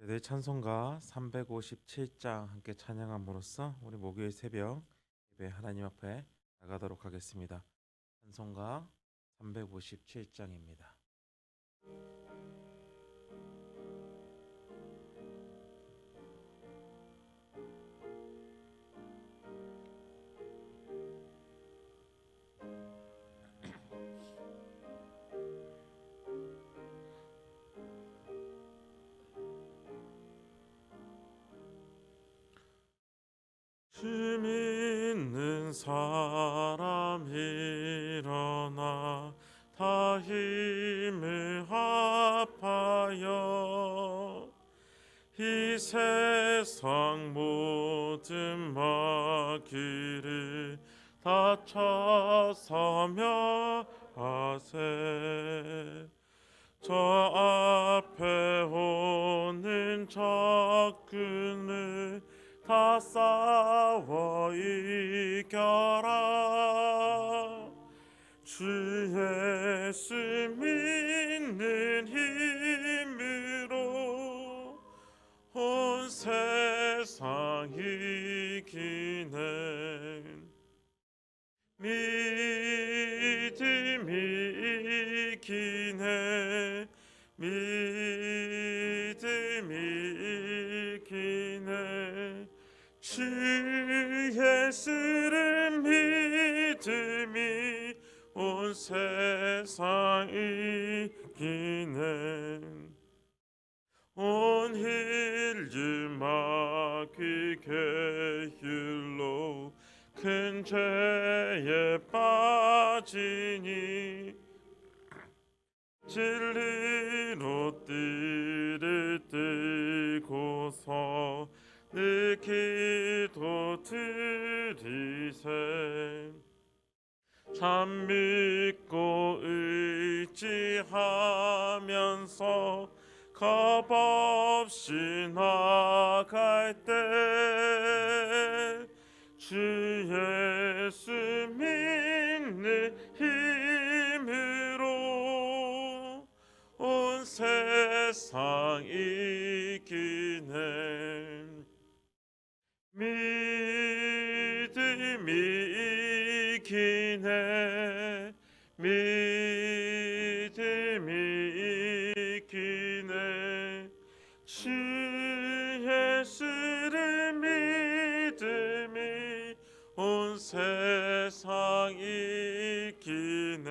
저희들 찬송가 357장 함께 찬양함으로써 우리 목요일 새벽 예배 하나님 앞에 나가도록 하겠습니다. 찬송가 357장입니다. 주 믿는 사람 일어나 다 힘을 합하여 이 세상 모든 마귀를 다쳐서며 하세. 저 앞에 오는 적군을 다 싸워 이겨라. 주 예수 믿는 힘으로 온 세상 이기네. 믿음이 이기네. 믿음이 이기네. 주 예수를 믿음이 온 세상 이기네. 온 인류 마귀 계율로 큰 죄에 빠지니 진리로 띠를 띠고서 늘 기도 드리세. 참 믿고 의지하면서 겁 없이 나갈 때 주 예수 믿는 힘으로 온 세상 이기네. 믿음이 이기네. 믿음이 이기네. 주 예수를 믿음이 온 세상 이기네.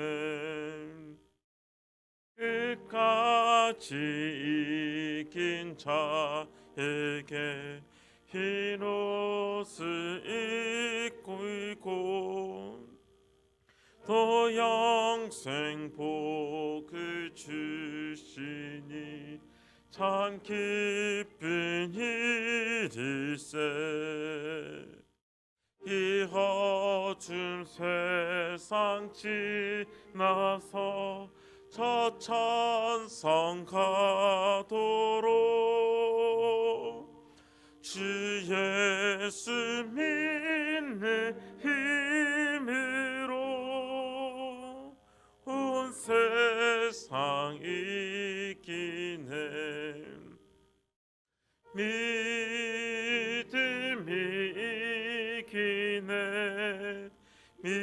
끝까지 이긴 자에게 흰 옷을 입고 또 영생 복을 주시니 참 기쁜 일일세. 이 어두운 세상 지나서 저 천성 가도록 주 예수 믿는 힘으로 온 세상 이기네. 믿음이 이기네. 믿음이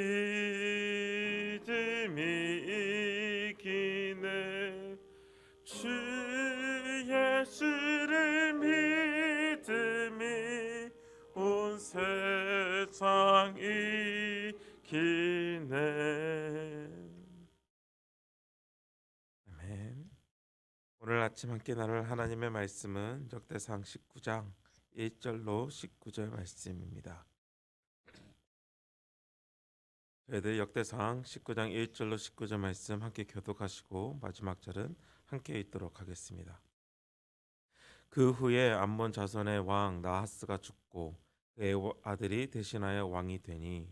이기네. 주 예수를 믿음이 온 세상 이기네. 아멘. 오늘 아침 함께 나눌 하나님의 말씀은 역대상 19장 1절로 19절 말씀입니다. 저희들 역대상 19장 1절로 19절 말씀 함께 교독하시고 마지막 절은 함께 읽도록 하겠습니다. 그 후에 암몬 자손의 왕 나하스가 죽고 그의 아들이 대신하여 왕이 되니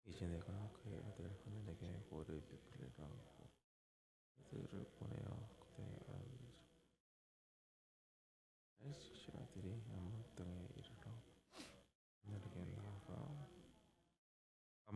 이제 내가 그의 아들 하늘에게 고를 베풀리라 하고 그들을 보내어 그의 아들이 암몬 땅에 이르러 하늘에게 나아가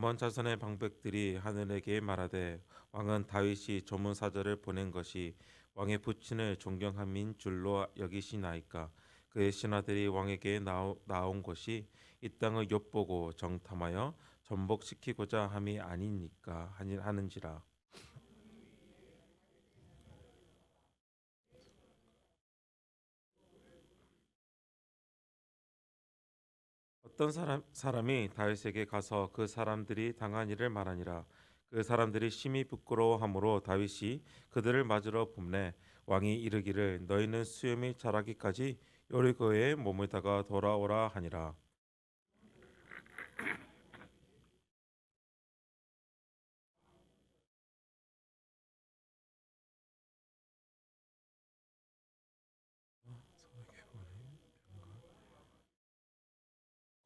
암몬 자손의 방백들이 하늘에게 말하되 왕은 다윗이 조문 사절을 보낸 것이 왕의 부친을 존경함인 줄로 여기시나이까. 그의 신하들이 왕에게 나온 것이 이 땅을 엿보고 정탐하여 전복시키고자 함이 아니니까 하는지라. 어떤 사람이 다윗에게 가서 그 사람들이 당한 일을 말하니라. 그 사람들이 심히 부끄러워하므로 다윗이 그들을 맞으러 봄내 왕이 이르기를 너희는 수염이 자라기까지 여리고에 머물다가 돌아오라 하니라.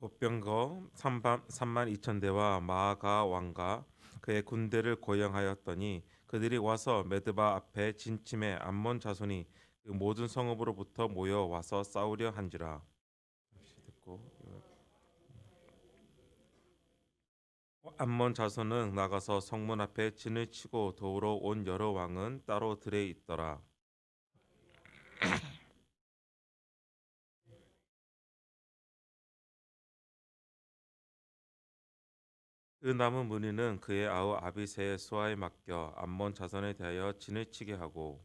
곧병거 3만 2천 대와 마아가 왕과 그의 군대를 고용하였더니 그들이 와서 메드바 앞에 진침에 암몬 자손이 그 모든 성읍으로부터 모여 와서 싸우려 한지라. 듣고 암몬 자손은 나가서 성문 앞에 진을 치고 도우러 온 여러 왕은 따로 들에 있더라. 그 남은 무리는 그의 아우 아비새의 수하에 맡겨 암몬 자손에 대하여 진을 치게 하고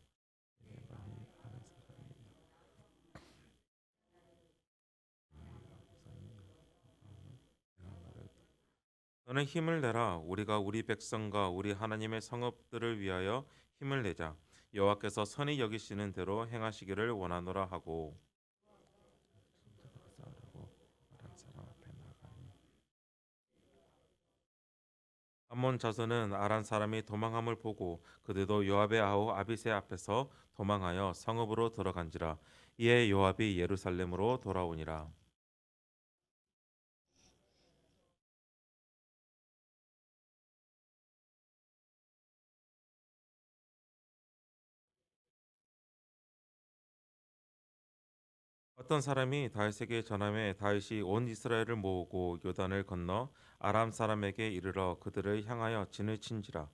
너는 힘을 내라. 우리가 우리 백성과 우리 하나님의 성읍들을 위하여 힘을 내자. 여호와께서 선히 여기시는 대로 행하시기를 원하노라 하고. 암몬 자손은 아란 사람이 도망함을 보고 그들도 요압의 아우 아비새 앞에서 도망하여 성읍으로 들어간지라. 이에 요압이 예루살렘으로 돌아오니라. 어떤 사람이 다윗에게 전함에 다윗이 온 이스라엘을 모으고 요단을 건너 아람 사람에게 이르러 그들을 향하여 진을 치니라.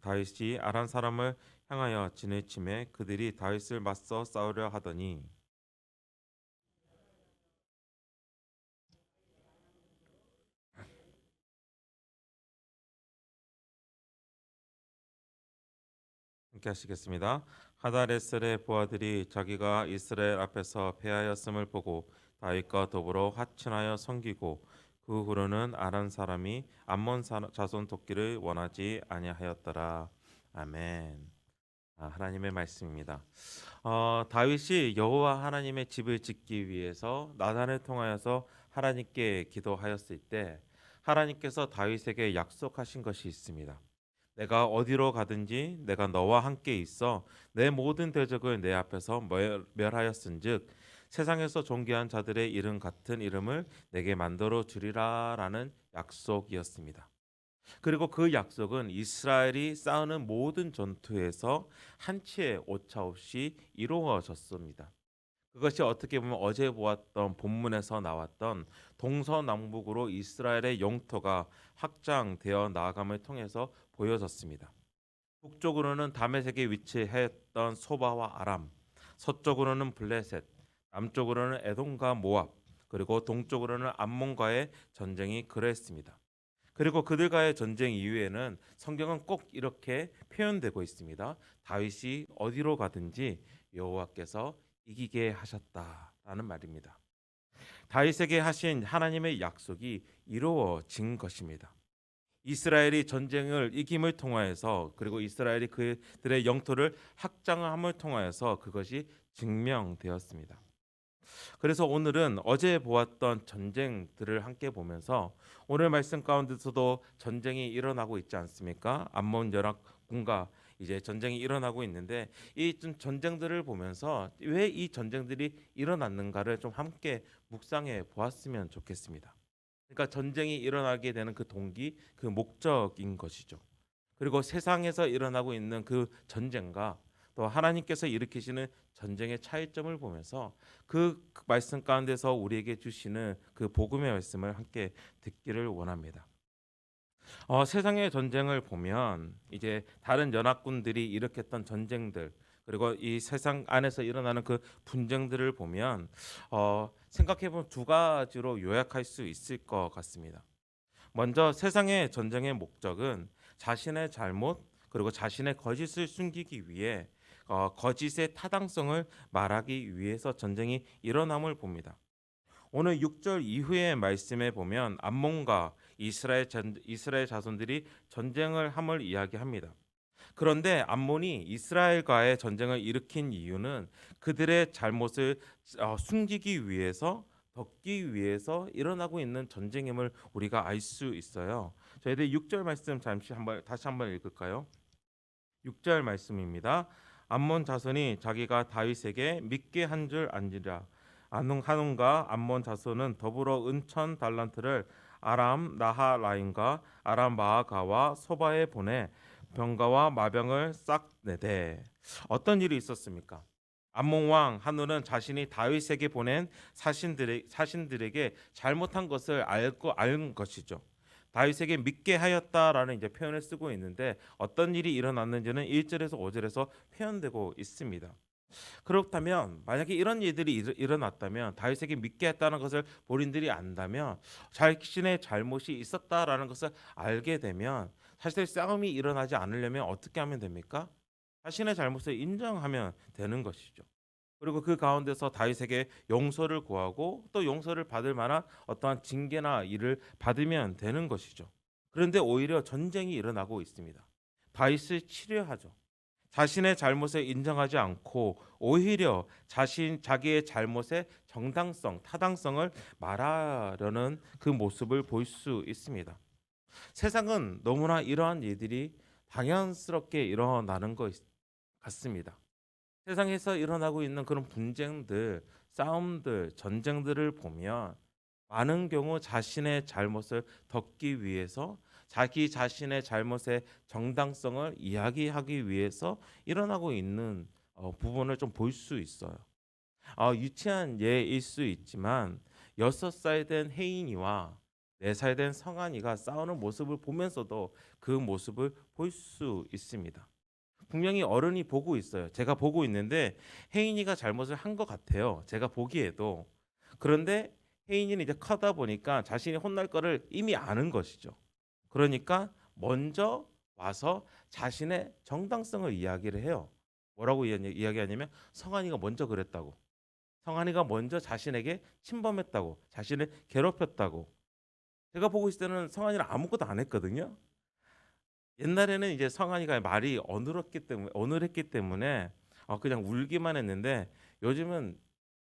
다윗이 아람 사람을 향하여 진을 치매 그들이 다윗을 맞서 싸우려 하더니 함께 하시겠습니다. 하다레셀의 부하들이 자기가 이스라엘 앞에서 패하였음을 보고 다윗과 더불어 화친하여 섬기고 그 후로는 아람 사람이 자손 돕기를 원하지 아니하였더라. 아멘. 하나님의 말씀입니다. 다윗이 여호와 하나님의 집을 짓기 위해서 나단을 통하여서 하나님께 기도하였을 때 하나님께서 다윗에게 약속하신 것이 있습니다. 내가 어디로 가든지 내가 너와 함께 있어 내 모든 대적을 내 앞에서 멸하였은즉 세상에서 존귀한 자들의 이름 같은 이름을 내게 만들어 주리라라는 약속이었습니다. 그리고 그 약속은 이스라엘이 싸우는 모든 전투에서 한치의 오차 없이 이루어졌습니다. 그것이 어떻게 보면 어제 보았던 본문에서 나왔던 동서남북으로 이스라엘의 영토가 확장되어 나아감을 통해서 보여졌습니다. 북쪽으로는 다메섹에 위치했던 소바와 아람, 서쪽으로는 블레셋, 남쪽으로는 에돔과 모압, 그리고 동쪽으로는 암몬과의 전쟁이 그랬습니다. 그리고 그들과의 전쟁 이후에는 성경은 꼭 이렇게 표현되고 있습니다. 다윗이 어디로 가든지 여호와께서 이기게 하셨다라는 말입니다. 다윗에게 하신 하나님의 약속이 이루어진 것입니다. 이스라엘이 전쟁을 이김을 통하여서 그리고 이스라엘이 그들의 영토를 확장함을 통하여서 그것이 증명되었습니다. 그래서 오늘은 어제 보았던 전쟁들을 함께 보면서 오늘 말씀 가운데서도 전쟁이 일어나고 있지 않습니까? 암몬 연합군과 이제 전쟁이 일어나고 있는데 이 전쟁들을 보면서 왜 이 전쟁들이 일어났는가를 좀 함께 묵상해 보았으면 좋겠습니다. 그러니까 전쟁이 일어나게 되는 그 동기, 그 목적인 것이죠. 그리고 세상에서 일어나고 있는 그 전쟁과 또 하나님께서 일으키시는 전쟁의 차이점을 보면서 그 말씀 가운데서 우리에게 주시는 그 복음의 말씀을 함께 듣기를 원합니다. 세상의 전쟁을 보면 이제 다른 연합군들이 일으켰던 전쟁들 그리고 이 세상 안에서 일어나는 그 분쟁들을 보면 생각해 보면 두 가지로 요약할 수 있을 것 같습니다. 먼저 세상의 전쟁의 목적은 자신의 잘못 그리고 자신의 거짓을 숨기기 위해 거짓의 타당성을 말하기 위해서 전쟁이 일어남을 봅니다. 오늘 6절 이후의 말씀에 보면 암몬과 이스라엘 자손들이 전쟁을 함을 이야기합니다. 그런데 암몬이 이스라엘과의 전쟁을 일으킨 이유는 그들의 잘못을 숨기기 위해서 덮기 위해서 일어나고 있는 전쟁임을 우리가 알 수 있어요. 저희들 6절 말씀 다시 한번 읽을까요? 6절 말씀입니다. 암몬 자손이 자기가 다윗에게 믿게 한 줄 안지라. 한운과 암몬 자손은 더불어 은천 달란트를 아람 나하라임과 아람 마아가와 소바에 보내 병가와 마병을 싹 내되. 어떤 일이 있었습니까? 암몬 왕 한운은 자신이 다윗에게 보낸 사신들에게 잘못한 것을 알고 알 것이죠. 다윗에게 믿게 하였다라는 이제 표현을 쓰고 있는데 어떤 일이 일어났는지는 1절에서 5절에서 표현되고 있습니다. 그렇다면 만약에 이런 일들이 일어났다면 다윗에게 믿게 했다는 것을 본인들이 안다면 자신의 잘못이 있었다라는 것을 알게 되면 사실 싸움이 일어나지 않으려면 어떻게 하면 됩니까? 자신의 잘못을 인정하면 되는 것이죠. 그리고 그 가운데서 다윗에게 용서를 구하고 또 용서를 받을 만한 어떠한 징계나 일을 받으면 되는 것이죠. 그런데 오히려 전쟁이 일어나고 있습니다. 다윗을 치려하죠. 자신의 잘못을 인정하지 않고 오히려 자기의 잘못의 정당성, 타당성을 말하려는 그 모습을 볼 수 있습니다. 세상은 너무나 이러한 일들이 당연스럽게 일어나는 것 같습니다. 세상에서 일어나고 있는 그런 분쟁들, 싸움들, 전쟁들을 보면 많은 경우 자신의 잘못을 덮기 위해서 자기 자신의 잘못의 정당성을 이야기하기 위해서 일어나고 있는 부분을 좀 볼 수 있어요. 유치한 예일 수 있지만 6살 된 혜인이와 4살 된 성한이가 싸우는 모습을 보면서도 그 모습을 볼 수 있습니다. 분명히 어른이 보고 있어요. 제가 보고 있는데 혜인이가 잘못을 한 것 같아요. 제가 보기에도. 그런데 혜인이는 이제 커다 보니까 자신이 혼날 거를 이미 아는 것이죠. 그러니까 먼저 와서 자신의 정당성을 이야기를 해요. 뭐라고 이야기하냐면 성한이가 먼저 그랬다고. 성한이가 먼저 자신에게 침범했다고. 자신을 괴롭혔다고. 제가 보고 있을 때는 성한이는 아무것도 안 했거든요. 옛날에는 이제 성한이가 말이 어눌했기 때문에 그냥 울기만 했는데 요즘은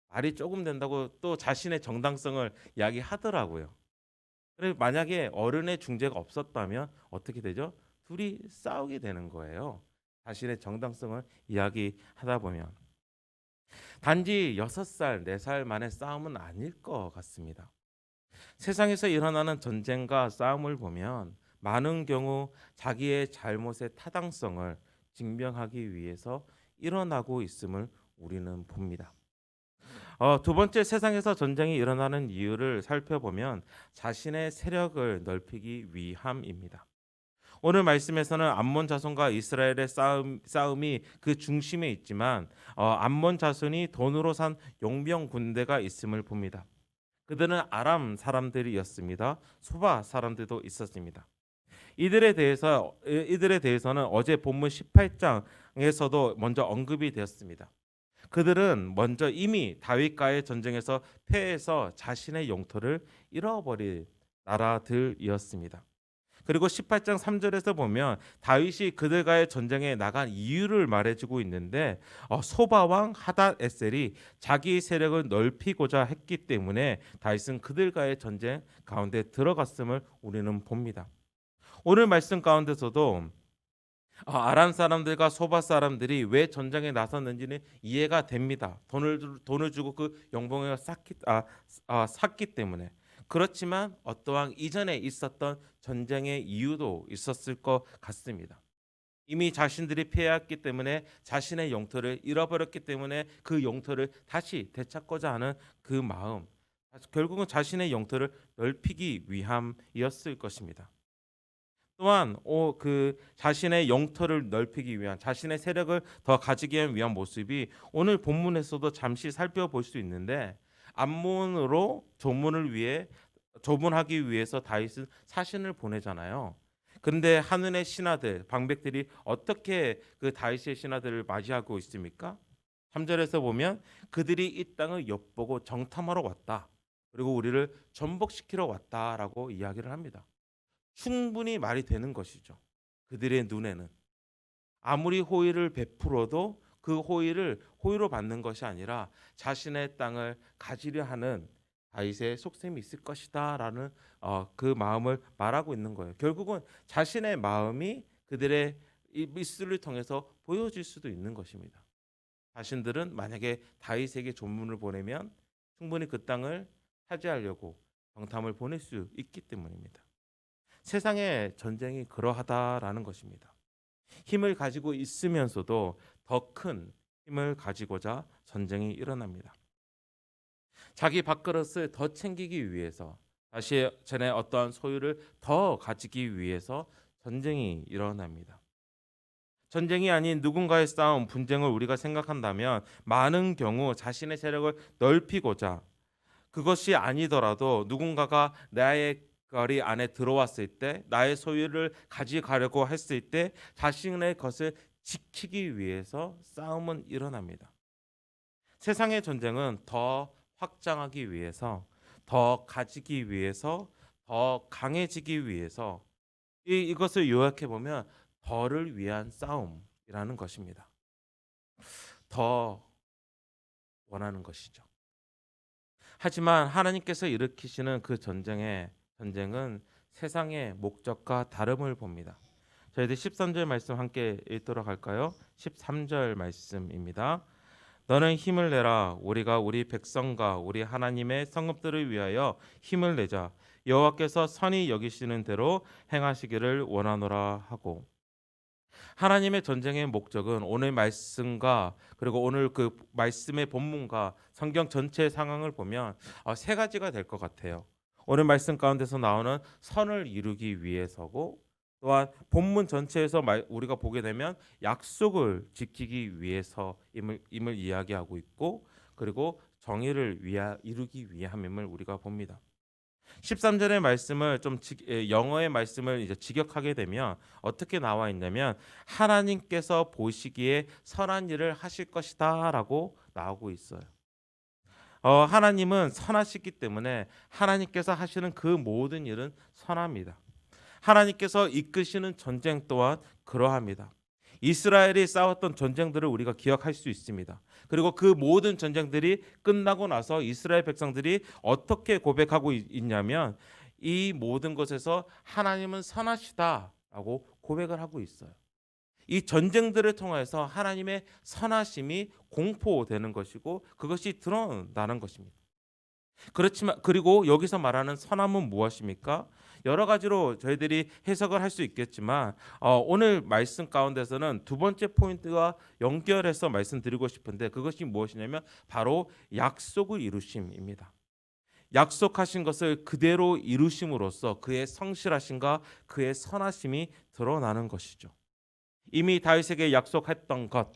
말이 조금 된다고 또 자신의 정당성을 이야기하더라고요. 그래 만약에 어른의 중재가 없었다면 어떻게 되죠? 둘이 싸우게 되는 거예요. 자신의 정당성을 이야기하다 보면 단지 6살, 4살 만의 싸움은 아닐 것 같습니다. 세상에서 일어나는 전쟁과 싸움을 보면 많은 경우 자기의 잘못의 타당성을 증명하기 위해서 일어나고 있음을 우리는 봅니다. 두 번째 세상에서 전쟁이 일어나는 이유를 살펴보면 자신의 세력을 넓히기 위함입니다. 오늘 말씀에서는 암몬 자손과 이스라엘의 싸움이 그 중심에 있지만 암몬 자손이 돈으로 산 용병 군대가 있음을 봅니다. 그들은 아람 사람들이었습니다. 소바 사람들도 있었습니다. 이들에 대해서는 어제 본문 18장에서도 먼저 언급이 되었습니다. 그들은 먼저 이미 다윗과의 전쟁에서 패해서 자신의 영토를 잃어버린 나라들이었습니다. 그리고 18장 3절에서 보면 다윗이 그들과의 전쟁에 나간 이유를 말해주고 있는데 소바 왕 하닷 에셀이 자기 세력을 넓히고자 했기 때문에 다윗은 그들과의 전쟁 가운데 들어갔음을 우리는 봅니다. 오늘 말씀 가운데서도 아람 사람들과 소바 사람들이 왜 전쟁에 나섰는지는 이해가 됩니다. 돈을 주고 그 영봉을 샀기 때문에. 그렇지만 어떠한 이전에 있었던 전쟁의 이유도 있었을 것 같습니다. 이미 자신들이 패했기 때문에 자신의 영토를 잃어버렸기 때문에 그 영토를 다시 되찾고자 하는 그 마음, 결국은 자신의 영토를 넓히기 위함이었을 것입니다. 또한 그 자신의 영토를 넓히기 위한, 자신의 세력을 더 가지기 위한 모습이 오늘 본문에서도 잠시 살펴볼 수 있는데, 암몬으로 조문하기 위해서 다윗은 사신을 보내잖아요. 그런데 하늘의 신하들, 방백들이 어떻게 그 다윗의 신하들을 맞이하고 있습니까? 3절에서 보면 그들이 이 땅을 엿보고 정탐하러 왔다. 그리고 우리를 전복시키러 왔다라고 이야기를 합니다. 충분히 말이 되는 것이죠. 그들의 눈에는 아무리 호의를 베풀어도 그 호의를 호의로 받는 것이 아니라 자신의 땅을 가지려 하는 다윗의 속셈이 있을 것이다라는 그 마음을 말하고 있는 거예요. 결국은 자신의 마음이 그들의 이 입술을 통해서 보여질 수도 있는 것입니다. 자신들은 만약에 다윗에게 조문을 보내면 충분히 그 땅을 차지하려고 정탐을 보낼 수 있기 때문입니다. 세상의 전쟁이 그러하다라는 것입니다. 힘을 가지고 있으면서도 더 큰 힘을 가지고자 전쟁이 일어납니다. 자기 밥그릇을 더 챙기기 위해서, 다시 전에 어떠한 소유를 더 가지기 위해서 전쟁이 일어납니다. 전쟁이 아닌 누군가의 싸움, 분쟁을 우리가 생각한다면 많은 경우 자신의 세력을 넓히고자, 그것이 아니더라도 누군가가 나의 거리 안에 들어왔을 때, 나의 소유를 가져가려고 했을 때 자신의 것을 지키기 위해서 싸움은 일어납니다. 세상의 전쟁은 더 확장하기 위해서, 더 가지기 위해서, 더 강해지기 위해서, 이것을 요약해 보면 더를 위한 싸움이라는 것입니다. 더 원하는 것이죠. 하지만 하나님께서 일으키시는 그 전쟁은 세상의 목적과 다름을 봅니다. 저희들 13절 말씀 함께 읽도록 할까요? 13절 말씀입니다. 너는 힘을 내라. 우리가 우리 백성과 우리 하나님의 성읍들을 위하여 힘을 내자. 여호와께서 선히 여기시는 대로 행하시기를 원하노라 하고, 하나님의 전쟁의 목적은 오늘 말씀과 그리고 오늘 그 말씀의 본문과 성경 전체의 상황을 보면 세 가지가 될 것 같아요. 오늘 말씀 가운데서 나오는 선을 이루기 위해서고, 또한 본문 전체에서 우리가 보게 되면 약속을 지키기 위해서임을 이야기하고 있고, 그리고 정의를 이루기 위함임을 우리가 봅니다. 13절의 말씀을 영어의 말씀을 이제 직역하게 되면 어떻게 나와 있냐면, 하나님께서 보시기에 선한 일을 하실 것이다라고 나오고 있어요. 하나님은 선하시기 때문에 하나님께서 하시는 그 모든 일은 선합니다. 하나님께서 이끄시는 전쟁 또한 그러합니다. 이스라엘이 싸웠던 전쟁들을 우리가 기억할 수 있습니다. 그리고 그 모든 전쟁들이 끝나고 나서 이스라엘 백성들이 어떻게 고백하고 있냐면, 이 모든 것에서 하나님은 선하시다라고 고백을 하고 있어요. 이 전쟁들을 통해서 하나님의 선하심이 공포되는 것이고, 그것이 드러나는 것입니다. 그렇지만 그리고 여기서 말하는 선함은 무엇입니까? 여러 가지로 저희들이 해석을 할 수 있겠지만 오늘 말씀 가운데서는 두 번째 포인트와 연결해서 말씀드리고 싶은데, 그것이 무엇이냐면 바로 약속을 이루심입니다. 약속하신 것을 그대로 이루심으로써 그의 성실하심과 그의 선하심이 드러나는 것이죠. 이미 다윗에게 약속했던 것,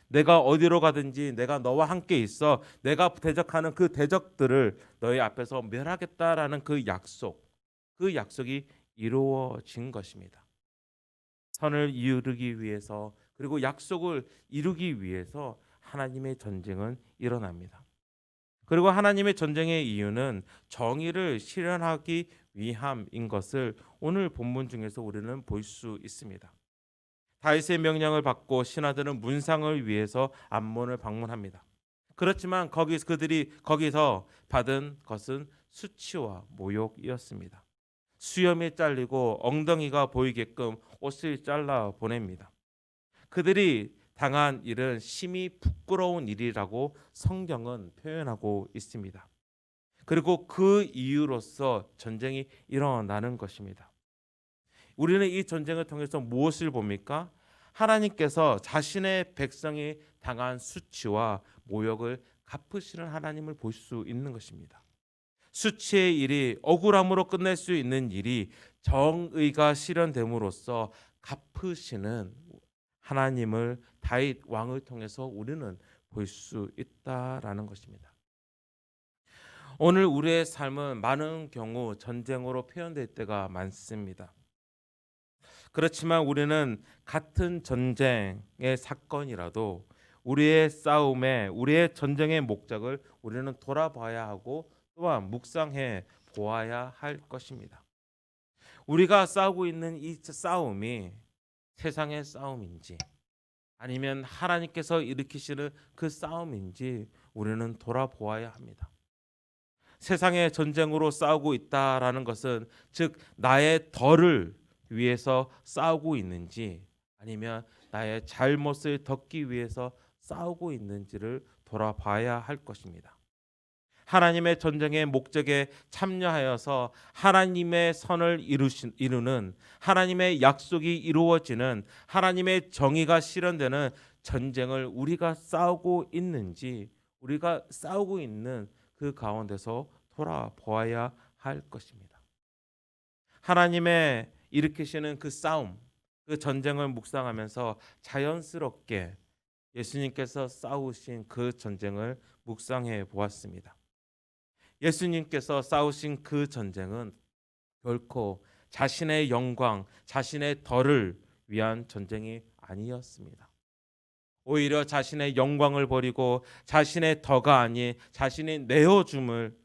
내가 어디로 가든지 내가 너와 함께 있어, 내가 대적하는 그 대적들을 너희 앞에서 멸하겠다라는 그 약속이 이루어진 것입니다. 선을 이루기 위해서, 그리고 약속을 이루기 위해서 하나님의 전쟁은 일어납니다. 그리고 하나님의 전쟁의 이유는 정의를 실현하기 위함인 것을 오늘 본문 중에서 우리는 볼 수 있습니다. 다윗의 명령을 받고 신하들은 문상을 위해서 암몬을 방문합니다. 그렇지만 그들이 거기서 받은 것은 수치와 모욕이었습니다. 수염이 잘리고 엉덩이가 보이게끔 옷을 잘라 보냅니다. 그들이 당한 일은 심히 부끄러운 일이라고 성경은 표현하고 있습니다. 그리고 그 이유로서 전쟁이 일어나는 것입니다. 우리는 이 전쟁을 통해서 무엇을 봅니까? 하나님께서 자신의 백성이 당한 수치와 모욕을 갚으시는 하나님을 볼 수 있는 것입니다. 수치의 일이 억울함으로 끝낼 수 있는 일이 정의가 실현됨으로써 갚으시는 하나님을 다윗 왕을 통해서 우리는 볼 수 있다라는 것입니다. 오늘 우리의 삶은 많은 경우 전쟁으로 표현될 때가 많습니다. 그렇지만 우리는 같은 전쟁의 사건이라도 우리의 싸움에 우리의 전쟁의 목적을 우리는 돌아봐야 하고 또한 묵상해 보아야 할 것입니다. 우리가 싸우고 있는 이 싸움이 세상의 싸움인지 아니면 하나님께서 일으키시는 그 싸움인지 우리는 돌아보아야 합니다. 세상의 전쟁으로 싸우고 있다라는 것은 즉 나의 덜을 위해서 싸우고 있는지 아니면 나의 잘못을 덮기 위해서 싸우고 있는지를 돌아봐야 할 것입니다. 하나님의 전쟁의 목적에 참여하여서 하나님의 선을 이루는 하나님의 약속이 이루어지는 하나님의 정의가 실현되는 전쟁을 우리가 싸우고 있는지 우리가 싸우고 있는 그 가운데서 돌아보아야 할 것입니다. 하나님의 일으키시는 그 싸움, 그 전쟁을 묵상하면서 자연스럽게 예수님께서 싸우신 그 전쟁을 묵상해 보았습니다. 예수님께서 싸우신 그 전쟁은 결코 자신의 영광, 자신의 덜을 위한 전쟁이 아니었습니다. 오히려 자신의 영광을 버리고 자신의 덕가 아닌 자신이 내어줌을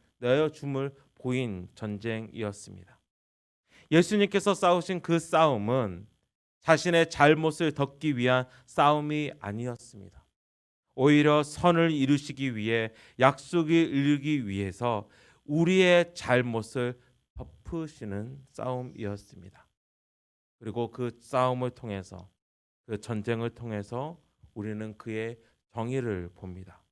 보인 전쟁이었습니다. 예수님께서 싸우신 그 싸움은 자신의 잘못을 덮기 위한 싸움이 아니었습니다. 오히려 선을 이루시기 위해 약속을 이루기 위해서 우리의 잘못을 덮으시는 싸움이었습니다. 그리고 그 싸움을 통해서 그 전쟁을 통해서 우리는 그의 정의를 봅니다.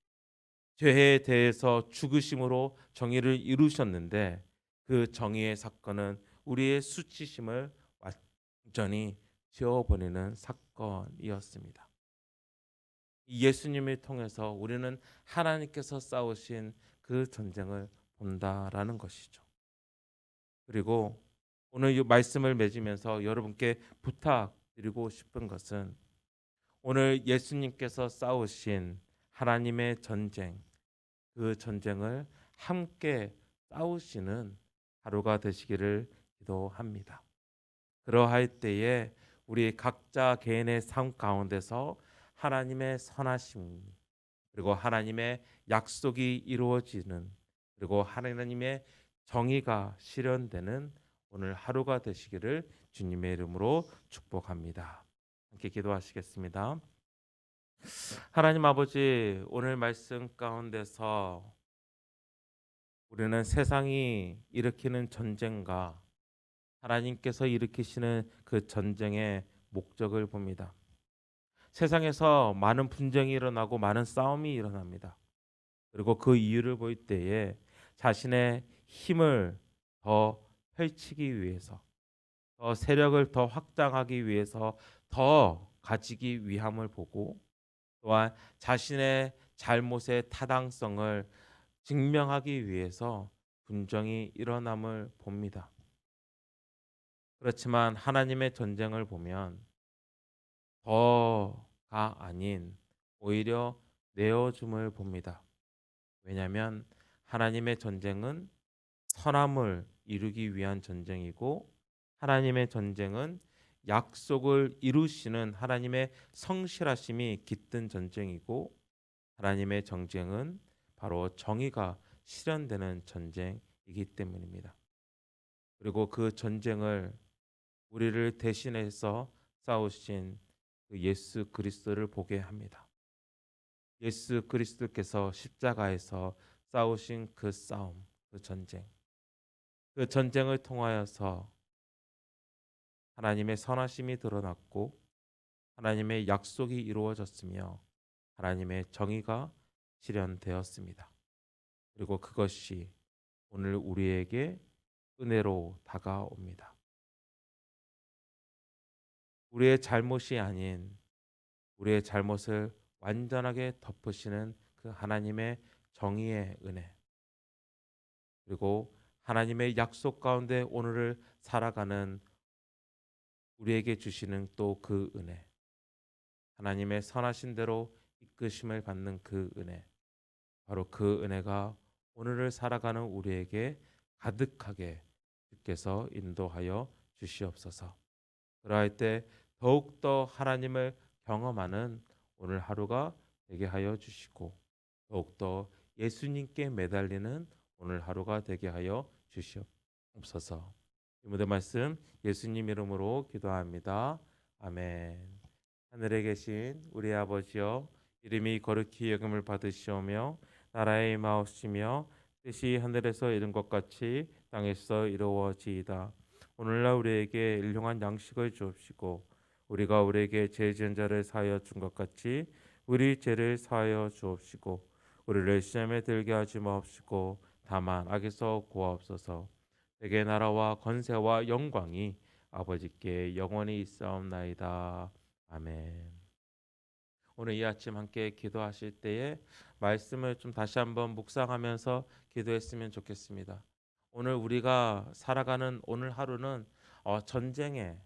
죄에 대해서 죽으심으로 정의를 이루셨는데 그 정의의 사건은 우리의 수치심을 완전히 지워버리는 사건이었습니다. 예수님을 통해서 우리는 하나님께서 싸우신 그 전쟁을 본다라는 것이죠. 그리고 오늘 이 말씀을 맺으면서 여러분께 부탁드리고 싶은 것은 오늘 예수님께서 싸우신 하나님의 전쟁, 그 전쟁을 함께 싸우시는 하루가 되시기를 기도합니다. 그러할 때에 우리 각자 개인의 삶 가운데서 하나님의 선하심 그리고 하나님의 약속이 이루어지는 그리고 하나님의 정의가 실현되는 오늘 하루가 되시기를 주님의 이름으로 축복합니다. 함께 기도하시겠습니다. 하나님 아버지, 오늘 말씀 가운데서 우리는 세상이 일으키는 전쟁과 하나님께서 일으키시는 그 전쟁의 목적을 봅니다. 세상에서 많은 분쟁이 일어나고 많은 싸움이 일어납니다. 그리고 그 이유를 볼 때에 자신의 힘을 더 펼치기 위해서, 더 세력을 더 확장하기 위해서 더 가지기 위함을 보고 또한 자신의 잘못의 타당성을 증명하기 위해서 분쟁이 일어남을 봅니다. 그렇지만 하나님의 전쟁을 보면 더가 아닌 오히려 내어줌을 봅니다. 왜냐하면 하나님의 전쟁은 선함을 이루기 위한 전쟁이고 하나님의 전쟁은 약속을 이루시는 하나님의 성실하심이 깃든 전쟁이고 하나님의 전쟁은 바로 정의가 실현되는 전쟁이기 때문입니다. 그리고 그 전쟁을 우리를 대신해서 싸우신 그 예수 그리스도를 보게 합니다. 예수 그리스도께서 십자가에서 싸우신 그 싸움, 그 전쟁, 그 전쟁을 통하여서 하나님의 선하심이 드러났고 하나님의 약속이 이루어졌으며 하나님의 정의가 실현되었습니다. 그리고 그것이 오늘 우리에게 은혜로 다가옵니다. 우리의 잘못이 아닌 우리의 잘못을 완전하게 덮으시는 그 하나님의 정의의 은혜 그리고 하나님의 약속 가운데 오늘을 살아가는 우리에게 주시는 또 그 은혜, 하나님의 선하신 대로 이끄심을 받는 그 은혜, 바로 그 은혜가 오늘을 살아가는 우리에게 가득하게 주께서 인도하여 주시옵소서. 그러할 때 더욱더 하나님을 경험하는 오늘 하루가 되게 하여 주시고, 더욱더 예수님께 매달리는 오늘 하루가 되게 하여 주시옵소서. 이 모든 말씀 예수님 이름으로 기도합니다. 아멘. 하늘에 계신 우리 아버지여, 이름이 거룩히 여김을 받으시오며 나라의 임하옵시며 뜻이 하늘에서 이룬 것 같이 땅에서 이루어지이다. 오늘날 우리에게 일용할 양식을 주옵시고 우리가 우리에게 죄 지은 자를 사하여 준 것 같이 우리 죄를 사하여 주옵시고 우리를 시험에 들게 하지 마옵시고 다만 악에서 구하옵소서. 내게 나라와 권세와 영광이 아버지께 영원히 있사옵나이다. 아멘. 오늘 이 아침 함께 기도하실 때에 말씀을 좀 다시 한번 묵상하면서 기도했으면 좋겠습니다. 오늘 우리가 살아가는 오늘 하루는 전쟁의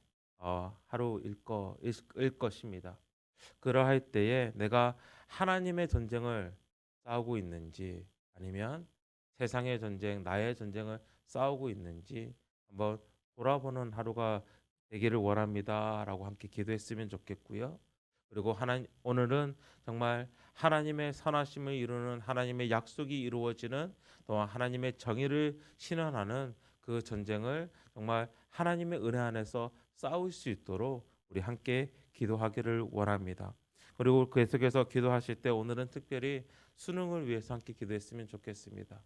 하루일 것입니다. 그러할 때에 내가 하나님의 전쟁을 싸우고 있는지 아니면 세상의 전쟁, 나의 전쟁을 싸우고 있는지 한번 돌아보는 하루가 되기를 원합니다라고 함께 기도했으면 좋겠고요. 그리고 오늘은 정말 하나님의 선하심을 이루는 하나님의 약속이 이루어지는 또한 하나님의 정의를 실현하는 그 전쟁을 정말 하나님의 은혜 안에서 싸울 수 있도록 우리 함께 기도하기를 원합니다. 그리고 계속해서 기도하실 때 오늘은 특별히 수능을 위해서 함께 기도했으면 좋겠습니다.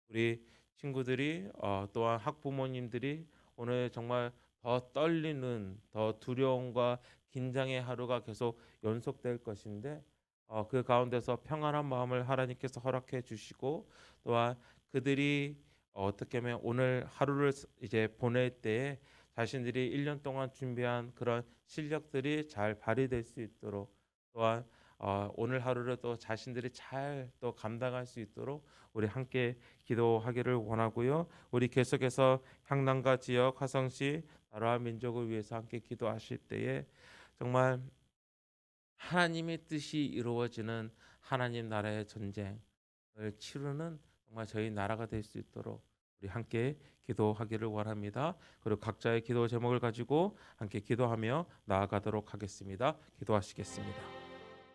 우리 친구들이 또한 학부모님들이 오늘 정말 더 떨리는 더 두려움과 긴장의 하루가 계속 연속될 것인데 그 가운데서 평안한 마음을 하나님께서 허락해 주시고 또한 그들이 어떻게 하면 오늘 하루를 이제 보낼 때에 자신들이 1년 동안 준비한 그런 실력들이 잘 발휘될 수 있도록 또한 오늘 하루를 또 자신들이 잘 또 감당할 수 있도록 우리 함께 기도하기를 원하고요. 우리 계속해서 향남과 지역 화성시 나라와 민족을 위해서 함께 기도하실 때에 정말 하나님의 뜻이 이루어지는 하나님 나라의 전쟁을 치르는 정말 저희 나라가 될 수 있도록 우리 함께 기도하기를 원합니다. 그리고 각자의 기도 제목을 가지고 함께 기도하며 나아가도록 하겠습니다. 기도하시겠습니다.